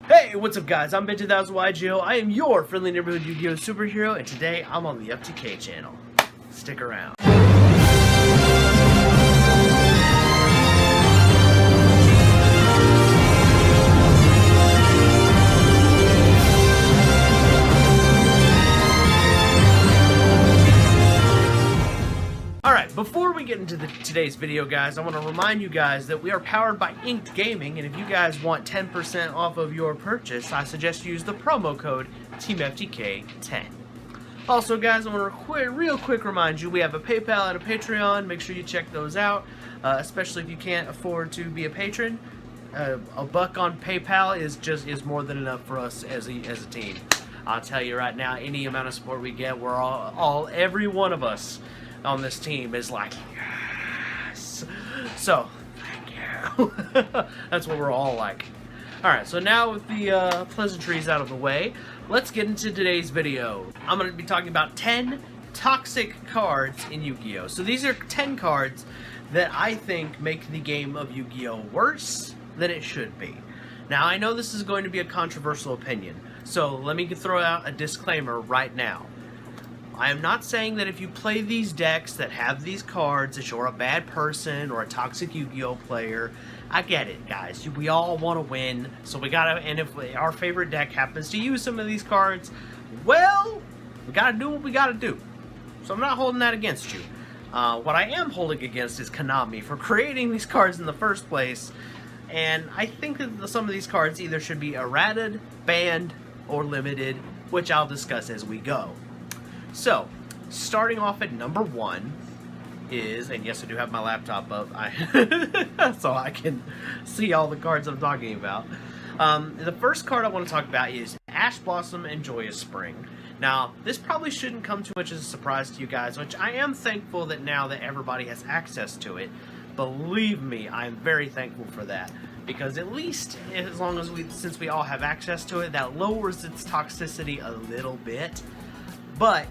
Hey, what's up guys? I'm Ben2000YGO. I am your friendly neighborhood Yu-Gi-Oh! Superhero, and today I'm on the FTK channel. Stick around. Alright, before we get into today's video, guys, I want to remind you guys that we are powered by Inked Gaming, and if you guys want 10% off of your purchase, I suggest you use the promo code TEAMFTK10. Also, guys, I want to real quick remind you, we have a PayPal and a Patreon. Make sure you check those out, especially if you can't afford to be a patron. A buck on PayPal is more than enough for us as a team. I'll tell you right now, any amount of support we get, we're every one of us on this team is like, yes. So, thank you. That's what we're all like. Alright, so now with the pleasantries out of the way, let's get into today's video. I'm going to be talking about 10 toxic cards in Yu-Gi-Oh! So these are 10 cards that I think make the game of Yu-Gi-Oh! Worse than it should be. Now, I know this is going to be a controversial opinion, so let me throw out a disclaimer right now. I am not saying that if you play these decks that have these cards that you're a bad person or a toxic Yu-Gi-Oh! Player. I get it, guys. We all want to win, so we gotta, and if our favorite deck happens to use some of these cards, well, we gotta do what we gotta do. So I'm not holding that against you. What I am holding against is Konami for creating these cards in the first place, and I think that some of these cards either should be errated, banned, or limited, which I'll discuss as we go. So, starting off at number 1 is, and yes, I do have my laptop up, so I can see all the cards I'm talking about. The first card I want to talk about is Ash Blossom and Joyous Spring. Now, this probably shouldn't come too much as a surprise to you guys, which I am thankful that now that everybody has access to it. Believe me, I am very thankful for that. Because at least, as long as since we all have access to it, that lowers its toxicity a little bit. But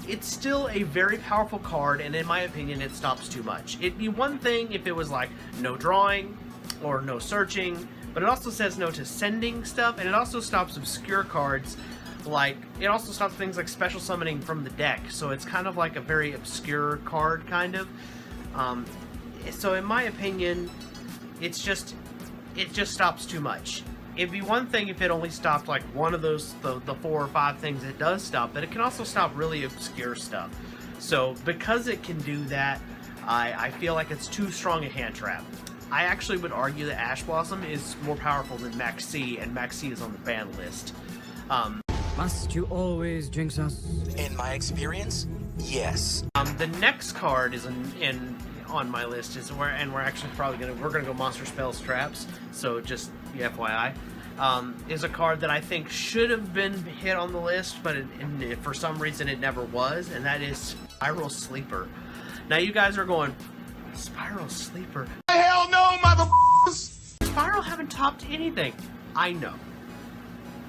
it's still a very powerful card, and in my opinion, it stops too much. It'd be one thing if it was like no drawing or no searching, but it also says no to sending stuff, and it also stops obscure cards. Like, it also stops things like special summoning from the deck, so it's kind of like a very obscure card, kind of. So in my opinion, it just stops too much. It'd be one thing if it only stopped like one of those, the 4 or 5 things it does stop, but it can also stop really obscure stuff. So because it can do that, I feel like it's too strong a hand trap. I actually would argue that Ash Blossom is more powerful than Max C, and Max C is on the ban list. Must you always jinx us? In my experience, yes. The next card is on my list is we're actually probably gonna go Monster Spells Traps. So just FYI, is a card that I think should have been hit on the list, but for some reason it never was, and that is Spiral Sleeper. Now you guys are going, Spiral Sleeper? Hell no, motherfuckers! Spiral haven't topped anything. I know.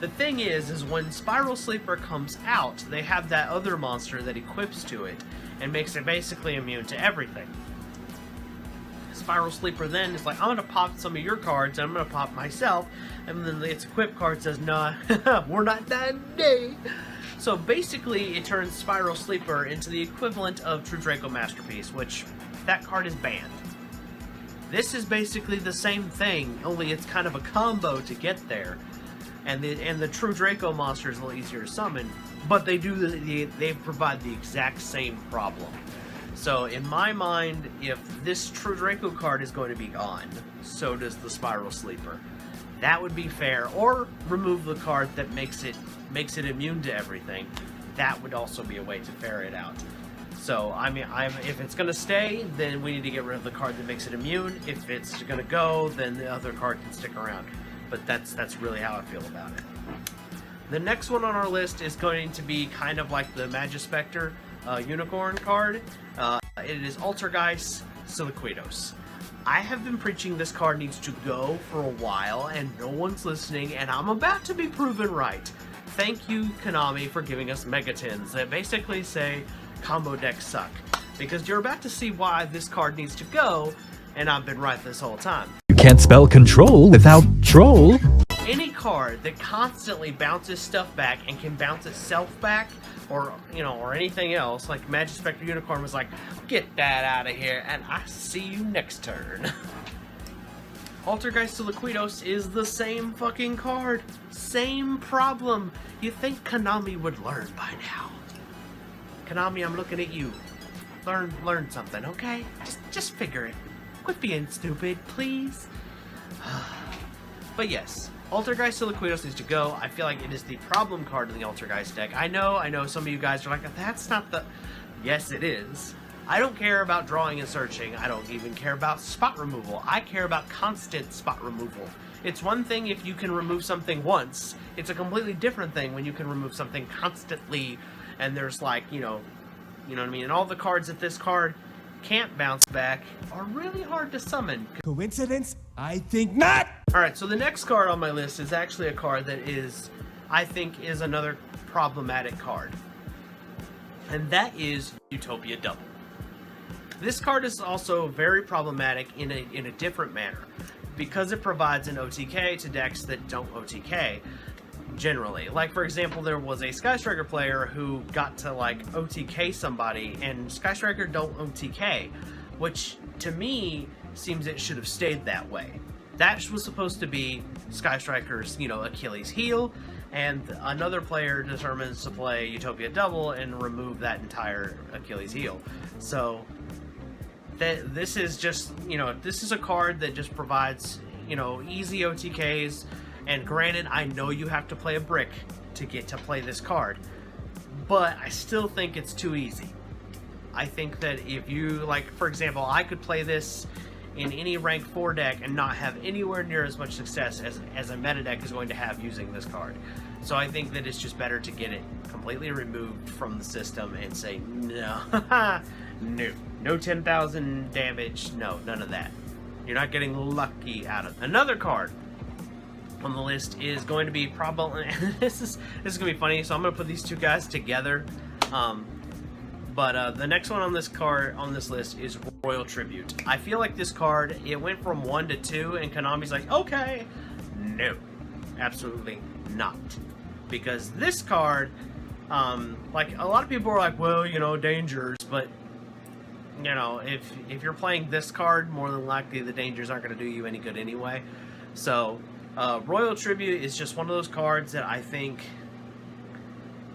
The thing is when Spiral Sleeper comes out, they have that other monster that equips to it and makes it basically immune to everything. Spiral Sleeper then is like, I'm going to pop some of your cards, and I'm going to pop myself, and then its equip card says, nah, we're not dying today. So basically, it turns Spiral Sleeper into the equivalent of True Draco Masterpiece, which that card is banned. This is basically the same thing, only it's kind of a combo to get there. And the True Draco monster is a little easier to summon, but they provide the exact same problem. So in my mind, if this True Draco card is going to be gone, so does the Spiral Sleeper. That would be fair. Or remove the card that makes it immune to everything. That would also be a way to ferret out. So I mean, if it's going to stay, then we need to get rid of the card that makes it immune. If it's going to go, then the other card can stick around. But that's really how I feel about it. The next one on our list is going to be kind of like the Magispector Unicorn card. It is Altergeist Siliquidos. I have been preaching this card needs to go for a while, and no one's listening, and I'm about to be proven right. Thank you, Konami, for giving us Megatins that basically say combo decks suck. Because you're about to see why this card needs to go, and I've been right this whole time. You can't spell control without troll. Any card that constantly bounces stuff back and can bounce itself back, or, you know, or anything else, like Magic Spectre Unicorn was like, get that out of here, and I see you next turn. Altergeist Liquidos is the same fucking card. Same problem. You think Konami would learn by now. Konami, I'm looking at you. Learn something, okay? Just figure it. Quit being stupid, please. But yes, Altergeist Liquidos needs to go. I feel like it is the problem card in the Altergeist deck. I know some of you guys are like, that's not the... Yes, it is. I don't care about drawing and searching. I don't even care about spot removal. I care about constant spot removal. It's one thing if you can remove something once. It's a completely different thing when you can remove something constantly, and there's like, you know what I mean? And all the cards that this card can't bounce back are really hard to summon. Coincidence? I think not! Alright, so the next card on my list is actually a card that I think is another problematic card. And that is Utopia Dump. This card is also very problematic in a different manner, because it provides an OTK to decks that don't OTK, generally. Like, for example, there was a Sky Striker player who got to, like, OTK somebody, and Sky Striker don't OTK, which, to me, seems it should have stayed that way. That was supposed to be Sky Striker's, you know, Achilles heel, and another player determines to play Utopia Double and remove that entire Achilles heel. So this is just, you know, this is a card that just provides, you know, easy OTKs, and granted, I know you have to play a brick to get to play this card, but I still think it's too easy. I think that if you, like, for example, I could play this in any rank 4 deck and not have anywhere near as much success as a meta deck is going to have using this card. So I think that it's just better to get it completely removed from the system and say, no, no 10,000 damage, no, none of that. You're not getting lucky out of it. Another card on the list is going to be probably, this is going to be funny, so I'm going to put these two guys together. But the next one on this list is Royal Tribute. I feel like this card, it went from 1 to 2, and Konami's like, okay, no, absolutely not. Because this card, like, a lot of people are like, well, you know, dangers, but, you know, if you're playing this card, more than likely the dangers aren't going to do you any good anyway. So, Royal Tribute is just one of those cards that I think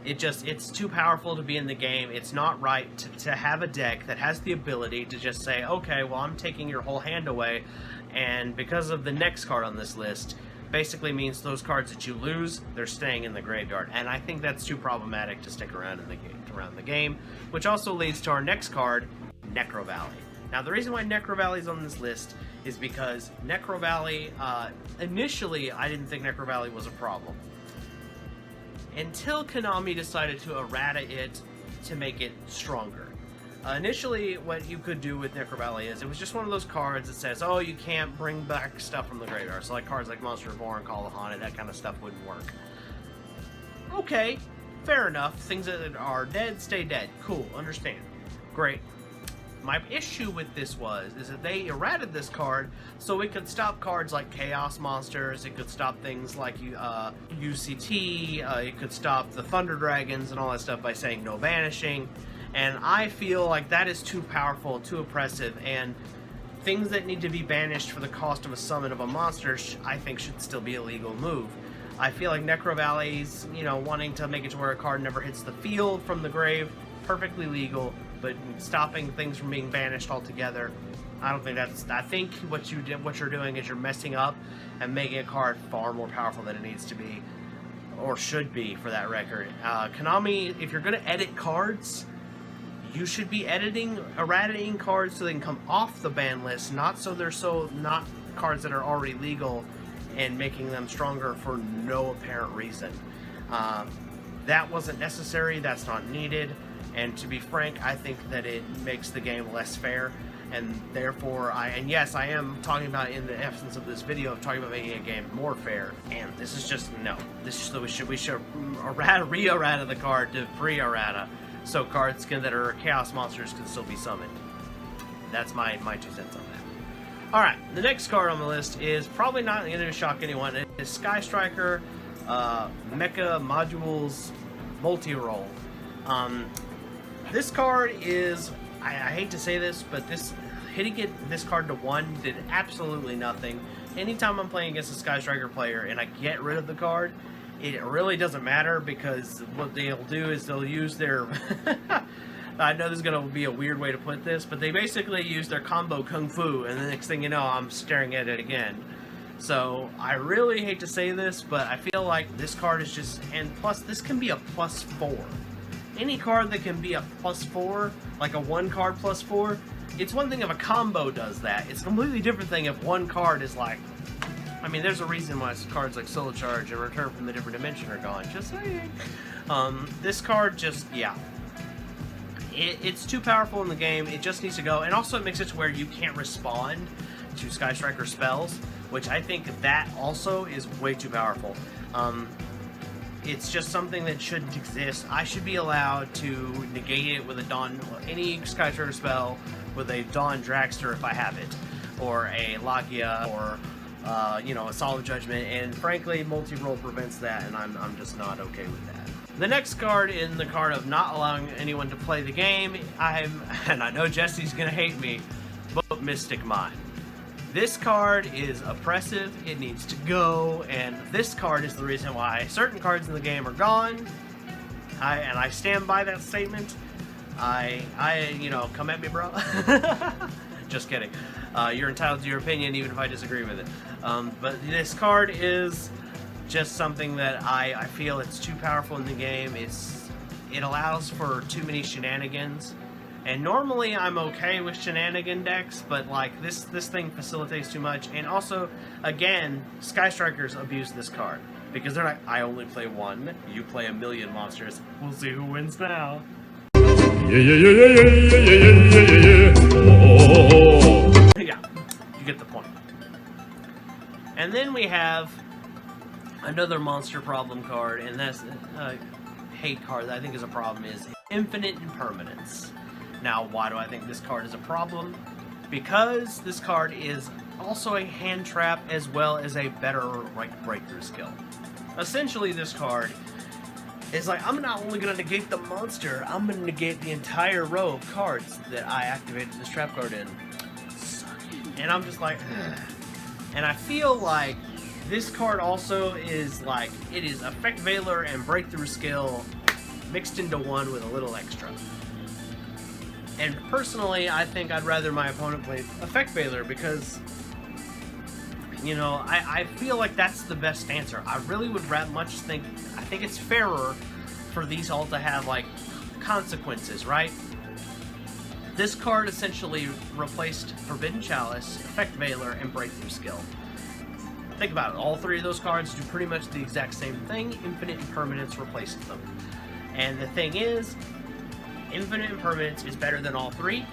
it's too powerful to be in the game. It's not right to have a deck that has the ability to just say, okay, well, I'm taking your whole hand away, and because of the next card on this list, basically means those cards that you lose, they're staying in the graveyard, and I think that's too problematic to stick around in the game, which also leads to our next card, Necro Valley. Now, the reason why Necro Valley is on this list is because Necro Valley, initially, I didn't think Necro Valley was a problem, until Konami decided to errata it to make it stronger. Initially, what you could do with Necro Valley is, it was just one of those cards that says, oh, you can't bring back stuff from the graveyard. So like cards like Monster Reborn, Call of Haunted, that kind of stuff wouldn't work. Okay, fair enough. Things that are dead, stay dead. Cool, understand. Great. My issue with this is that they errated this card so it could stop cards like Chaos Monsters, it could stop things like UCT, it could stop the Thunder Dragons and all that stuff by saying no banishing, and I feel like that is too powerful, too oppressive, and things that need to be banished for the cost of a summon of a monster, I think should still be a legal move. I feel like Necro Valley's, you know, wanting to make it to where a card never hits the field from the grave, perfectly legal, but stopping things from being banished altogether, I don't think that's. I think what you're doing is you're messing up and making a card far more powerful than it needs to be, or should be, for that record. Konami, if you're going to edit cards, you should be eradicating cards so they can come off the ban list, not cards that are already legal and making them stronger for no apparent reason. That wasn't necessary. That's not needed. And to be frank, I think that it makes the game less fair, and therefore, yes, I am talking about, in the essence of this video, talking about making a game more fair, and this is just, no. This is, we should re-errata the card to pre-errata, so cards that are Chaos Monsters can still be summoned. That's my 2 cents on that. Alright, the next card on the list is probably not going to shock anyone. It is Sky Striker Mecha Modules Multi-Roll. This card is, I hate to say this, but hitting this card to 1 did absolutely nothing. Anytime I'm playing against a Sky Striker player and I get rid of the card, it really doesn't matter, because what they'll do is they'll use their... I know this is going to be a weird way to put this, but they basically use their combo Kung Fu, and the next thing you know, I'm staring at it again. So, I really hate to say this, but I feel like this card is just... And plus, this can be a +4. Any card that can be a +4, like a 1 card +4, it's one thing if a combo does that. It's a completely different thing if one card is like... I mean, there's a reason why cards like Soul Charge and Return from the Different Dimension are gone. Just saying. This card just... Yeah. It's too powerful in the game. It just needs to go. And also it makes it to where you can't respond to Sky Striker spells, which I think that also is way too powerful. It's just something that shouldn't exist. I should be allowed to negate it with a Dawn, any Sky Striker spell with a Dawn Dragster if I have it, or a Lagia, or you know, a Solid Judgment. And frankly, multi-roll prevents that, and I'm just not okay with that. The next card in the card of not allowing anyone to play the game, and I know Jesse's gonna hate me, but Mystic Mine. This card is oppressive, it needs to go, and this card is the reason why certain cards in the game are gone. And I stand by that statement. You know, come at me, bro. Just kidding. You're entitled to your opinion, even if I disagree with it. But this card is just something that I feel it's too powerful in the game. It allows for too many shenanigans. And normally I'm okay with shenanigan decks, but like this thing facilitates too much. And also, again, Sky Strikers abuse this card, because they're like, I only play 1, you play 1,000,000 monsters. We'll see who wins now. Yeah, you get the point. And then we have another monster problem card, and that's a hate card that I think is a problem, is Infinite Impermanence. Now, why do I think this card is a problem? Because this card is also a hand trap as well as a better breakthrough skill. Essentially, this card is like, I'm not only going to negate the monster, I'm going to negate the entire row of cards that I activated this trap card in. Suck it. And I'm just like, ugh. And I feel like this card also is like, it is Effect Veiler and breakthrough skill mixed into one with a little extra. And personally, I think I'd rather my opponent play Effect Veiler, because, you know, I feel like that's the best answer. I really would I think it's fairer for these all to have, like, consequences, right? This card essentially replaced Forbidden Chalice, Effect Veiler, and Breakthrough Skill. Think about it, all 3 of those cards do pretty much the exact same thing. Infinite Impermanence replaced them. And the thing is, Infinite Impermanence is better than all 3,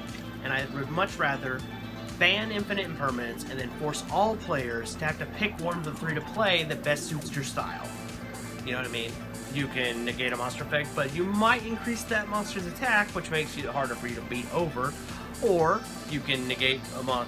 and I would much rather ban Infinite Impermanence and then force all players to have to pick one of the 3 to play that best suits your style. You know what I mean? You can negate a monster effect, but you might increase that monster's attack, which makes it harder for you to beat over. Or you can negate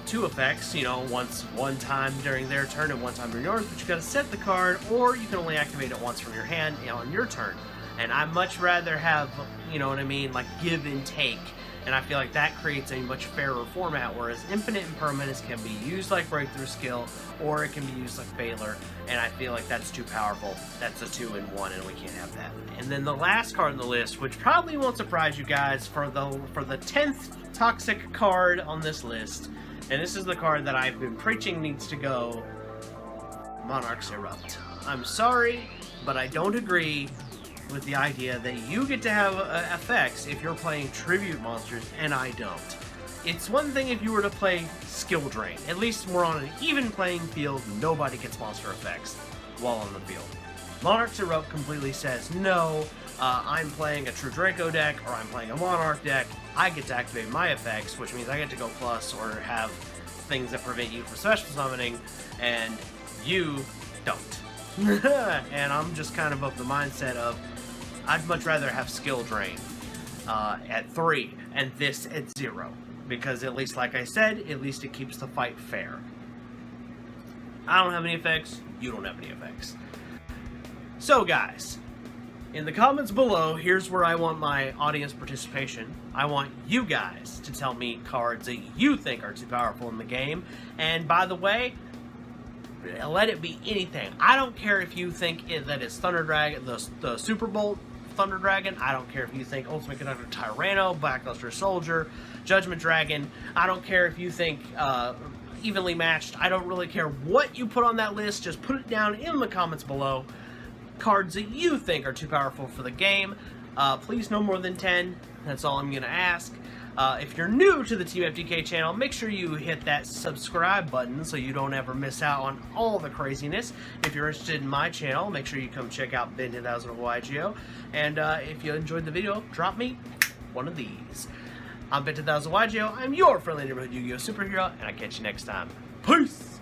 2 effects, you know, one time during their turn and one time during yours, but you gotta set the card, or you can only activate it once from your hand on your turn. And I much rather have, you know what I mean, like give and take. And I feel like that creates a much fairer format, whereas Infinite Impermanence can be used like Breakthrough Skill, or it can be used like Veiler, and I feel like that's too powerful. That's a 2-in-1, and we can't have that. And then the last card on the list, which probably won't surprise you guys, for the 10th toxic card on this list, and this is the card that I've been preaching needs to go, Monarchs Erupt. I'm sorry, but I don't agree with the idea that you get to have effects if you're playing tribute monsters and I don't. It's one thing if you were to play Skill Drain. At least we're on an even playing field, nobody gets monster effects while on the field. Monarchs Erupt completely says, no, I'm playing a True Draco deck, or I'm playing a Monarch deck, I get to activate my effects, which means I get to go plus or have things that prevent you from special summoning, and you don't. And I'm just kind of the mindset of, I'd much rather have Skill Drain at 3 and this at 0. because at least, like I said, at least it keeps the fight fair. I don't have any effects, you don't have any effects. So guys, in the comments below, here's where I want my audience participation. I want you guys to tell me cards that you think are too powerful in the game. And by the way, let it be anything. I don't care if you think that it's Thunder Dragon, the Super Bolt Thunder Dragon. I don't care if you think Ultimate Conductor Tyranno, Blackluster Soldier, Judgment Dragon. I don't care if you think evenly matched. I don't really care what you put on that list. Just put it down in the comments below. Cards that you think are too powerful for the game. Please no more than 10. That's all I'm going to ask. If you're new to the Team FDK channel, make sure you hit that subscribe button so you don't ever miss out on all the craziness. If you're interested in my channel, make sure you come check out Ben 10,000 of YGO. And if you enjoyed the video, drop me one of these. I'm Ben 10,000 YGO. I'm your friendly neighborhood Yu-Gi-Oh! Superhero, and I'll catch you next time. Peace!